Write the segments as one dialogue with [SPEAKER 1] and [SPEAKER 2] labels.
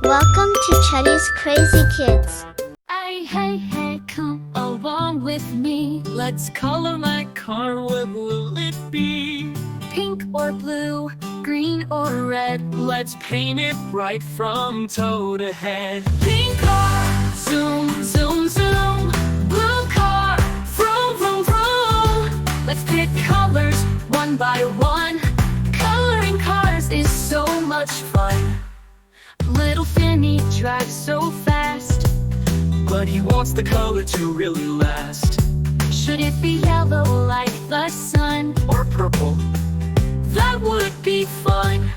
[SPEAKER 1] Welcome to Chutties Crazy Kids.
[SPEAKER 2] Hey, come along with me.
[SPEAKER 3] Let's color my car. What will it be?
[SPEAKER 2] Pink or blue, green or red.
[SPEAKER 3] Let's paint it right from toe to head.
[SPEAKER 2] Pink car, zoom, zoom, zoom. Blue car, vroom, vroom, vroom. Let's pick colors one by one. Coloring cars is so much fun. Little Finny drives so fast,
[SPEAKER 3] but he wants the color to really last.
[SPEAKER 2] Should it be yellow like the sun,
[SPEAKER 3] or purple?
[SPEAKER 2] That would be fun.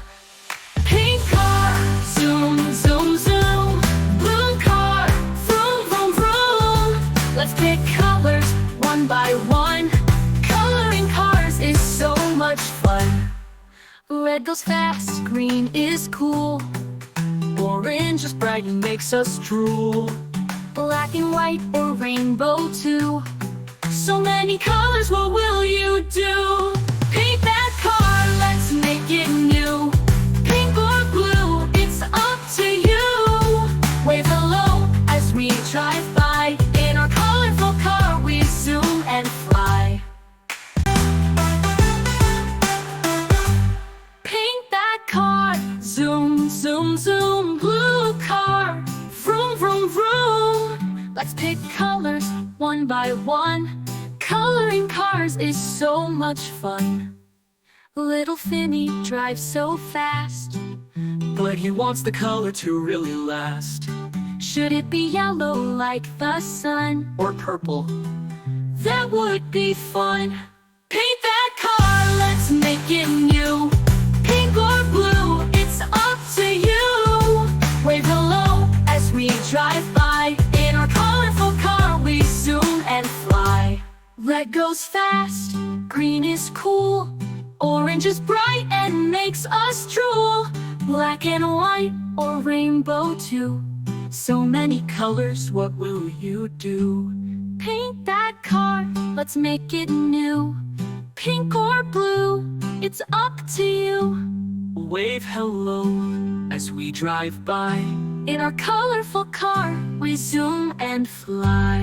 [SPEAKER 2] Pink car, zoom, zoom, zoom. Blue car, vroom, vroom, vroom. Let's pick colors one by one. Coloring cars is so much fun. Red goes fast, green is cool.
[SPEAKER 3] Orange is bright and makes us drool.
[SPEAKER 2] Black and white or rainbow too. So many colors, what will you do? Paint that car, let's make it new. Pink or blue, it's up to you. Wave hello as we drive by. In our colorful car we zoom and fly. Paint that car, zoom, zoom, zoom. Blue car, vroom, vroom, vroom. Let's pick colors one by one. Coloring cars is so much fun. Little Finny drives so fast,
[SPEAKER 3] but he wants the color to really last.
[SPEAKER 2] Should it be yellow like the sun,
[SPEAKER 3] or purple?
[SPEAKER 2] That would be fun. Paint that car, let's make it new. Pink or blue, it's up to you. Wave hello as we drive by. In our colorful car we zoom and fly. Red goes fast, green is cool. Orange is bright and makes us drool. Black and white or rainbow too. So many colors, what will you do? Paint that car, let's make it new. Pink or blue, it's up to you.
[SPEAKER 3] Wave hello as we drive by.
[SPEAKER 2] In our colorful car we zoom and fly.